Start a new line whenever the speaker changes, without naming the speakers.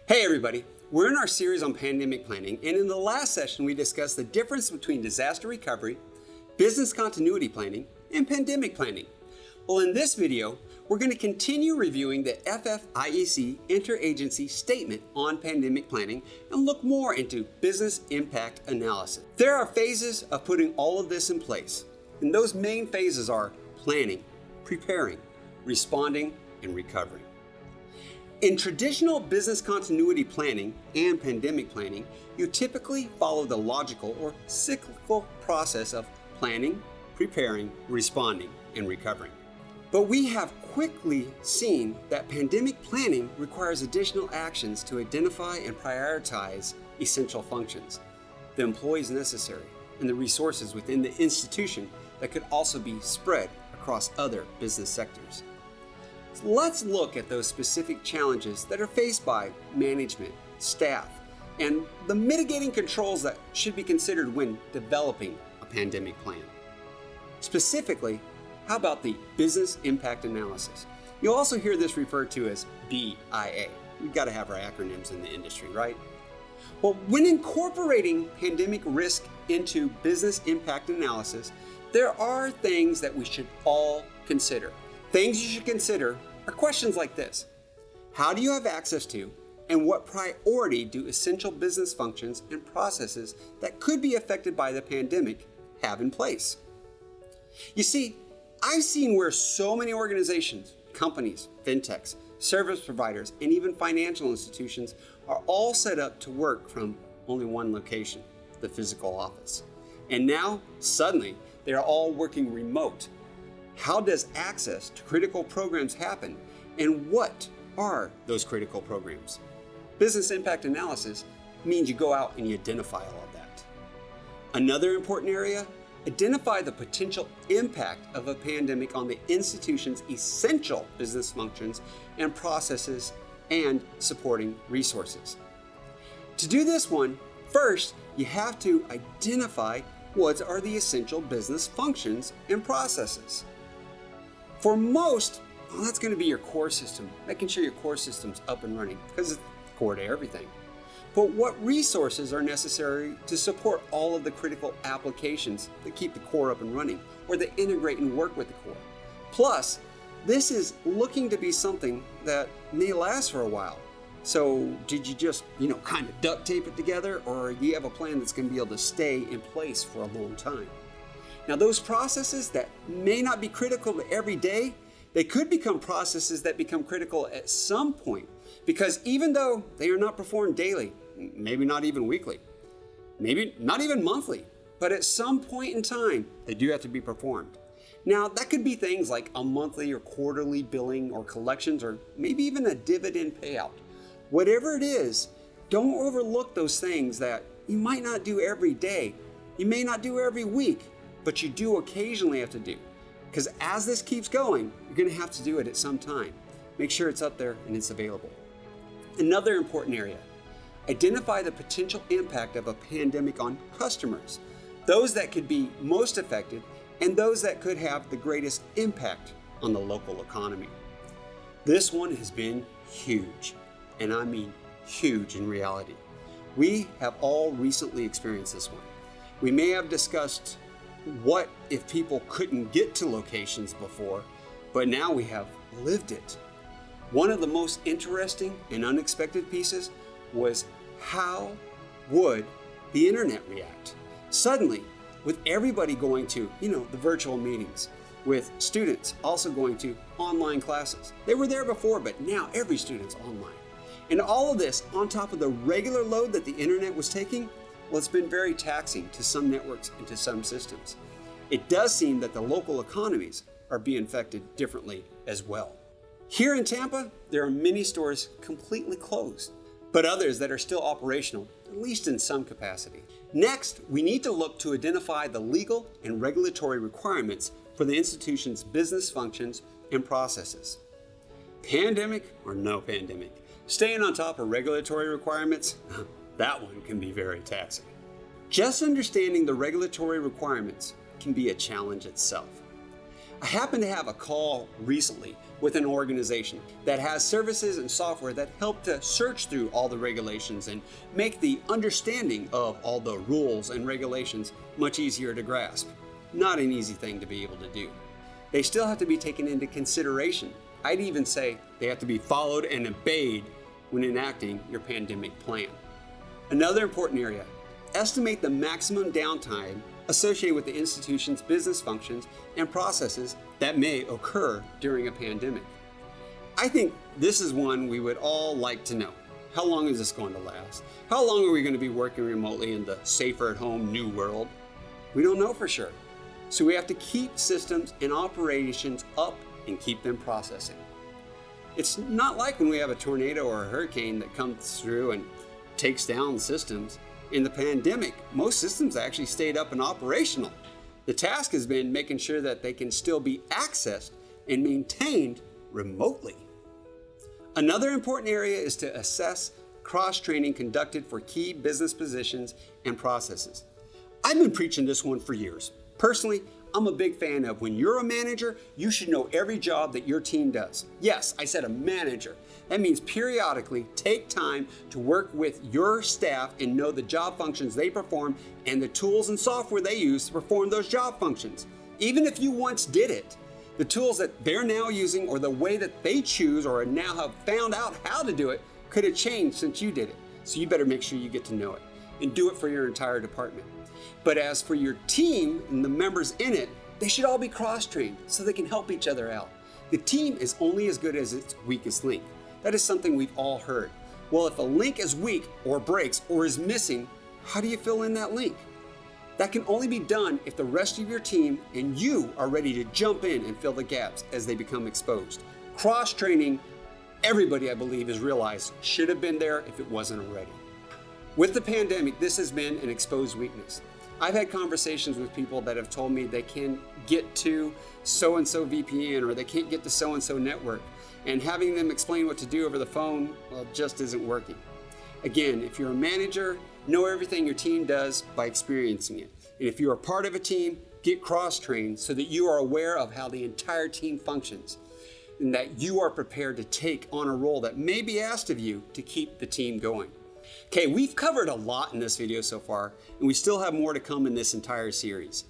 Hey everybody, we're in our series on pandemic planning, and in the last session we discussed the difference between disaster recovery, business continuity planning, and pandemic planning. Well, in this video, we're going to continue reviewing the FFIEC Interagency Statement on Pandemic Planning and look more into business impact analysis. There are phases of putting all of this in place, and those main phases are planning, preparing, responding, and recovering. In traditional business continuity planning and pandemic planning, you typically follow the logical or cyclical process of planning, preparing, responding, and recovering. But we have quickly seen that pandemic planning requires additional actions to identify and prioritize essential functions, the employees necessary, and the resources within the institution that could also be spread across other business sectors. So let's look at those specific challenges that are faced by management, staff, and the mitigating controls that should be considered when developing a pandemic plan. Specifically, how about the business impact analysis? You'll also hear this referred to as BIA. We've got to have our acronyms in the industry, right? Well, when incorporating pandemic risk into business impact analysis, there are things that we should all consider. Things you should consider are questions like this. How do you have access to and what priority do essential business functions and processes that could be affected by the pandemic have in place? You see, I've seen where so many organizations, companies, fintechs, service providers, and even financial institutions are all set up to work from only one location, the physical office. And now, suddenly, they are all working remote. How does access to critical programs happen, and what are those critical programs? Business impact analysis means you go out and you identify all of that. Another important area, identify the potential impact of a pandemic on the institution's essential business functions and processes and supporting resources. To do this one, first, you have to identify what are the essential business functions and processes. For most, that's going to be your core system, making sure your core system's up and running because it's core to everything. But what resources are necessary to support all of the critical applications that keep the core up and running or that integrate and work with the core? Plus, this is looking to be something that may last for a while. So did you just, kind of duct tape it together, or do you have a plan that's going to be able to stay in place for a long time? Now, those processes that may not be critical to every day, they could become processes that become critical at some point, because even though they are not performed daily, maybe not even weekly, maybe not even monthly, but at some point in time, they do have to be performed. Now, that could be things like a monthly or quarterly billing or collections, or maybe even a dividend payout. Whatever it is, don't overlook those things that you might not do every day, you may not do every week, but you do occasionally have to do. Because as this keeps going, you're going to have to do it at some time. Make sure it's up there and it's available. Another important area, identify the potential impact of a pandemic on customers, those that could be most affected and those that could have the greatest impact on the local economy. This one has been huge, and I mean huge in reality. We have all recently experienced this one. We may have discussed what if people couldn't get to locations before, but now we have lived it. One of the most interesting and unexpected pieces was how would the internet react? Suddenly, with everybody going to, the virtual meetings, with students also going to online classes. They were there before, but now every student's online. And all of this on top of the regular load that the internet was taking, well, it's been very taxing to some networks and to some systems. It does seem that the local economies are being affected differently as well. Here in Tampa, there are many stores completely closed, but others that are still operational, at least in some capacity. Next, we need to look to identify the legal and regulatory requirements for the institution's business functions and processes. Pandemic or no pandemic, staying on top of regulatory requirements, that one can be very taxing. Just understanding the regulatory requirements can be a challenge itself. I happened to have a call recently with an organization that has services and software that help to search through all the regulations and make the understanding of all the rules and regulations much easier to grasp. Not an easy thing to be able to do. They still have to be taken into consideration. I'd even say they have to be followed and obeyed when enacting your pandemic plan. Another important area, estimate the maximum downtime associated with the institution's business functions and processes that may occur during a pandemic. I think this is one we would all like to know. How long is this going to last? How long are we going to be working remotely in the safer at home new world? We don't know for sure. So we have to keep systems and operations up and keep them processing. It's not like when we have a tornado or a hurricane that comes through and takes down systems. In the pandemic, most systems actually stayed up and operational. The task has been making sure that they can still be accessed and maintained remotely. Another important area is to assess cross-training conducted for key business positions and processes. I've been preaching this one for years. Personally, I'm a big fan of when you're a manager, you should know every job that your team does. Yes, I said a manager. That means periodically take time to work with your staff and know the job functions they perform and the tools and software they use to perform those job functions. Even if you once did it, the tools that they're now using or the way that they choose or now have found out how to do it could have changed since you did it. So you better make sure you get to know it and do it for your entire department. But as for your team and the members in it, they should all be cross-trained so they can help each other out. The team is only as good as its weakest link. That is something we've all heard. Well, if a link is weak or breaks or is missing, how do you fill in that link? That can only be done if the rest of your team and you are ready to jump in and fill the gaps as they become exposed. Cross-training, everybody I believe has realized should have been there if it wasn't already. With the pandemic, this has been an exposed weakness. I've had conversations with people that have told me they can't get to so-and-so VPN or they can't get to so-and-so network, and having them explain what to do over the phone, well, just isn't working. Again, if you're a manager, know everything your team does by experiencing it. And if you're a part of a team, get cross-trained so that you are aware of how the entire team functions and that you are prepared to take on a role that may be asked of you to keep the team going. Okay, we've covered a lot in this video so far, and we still have more to come in this entire series.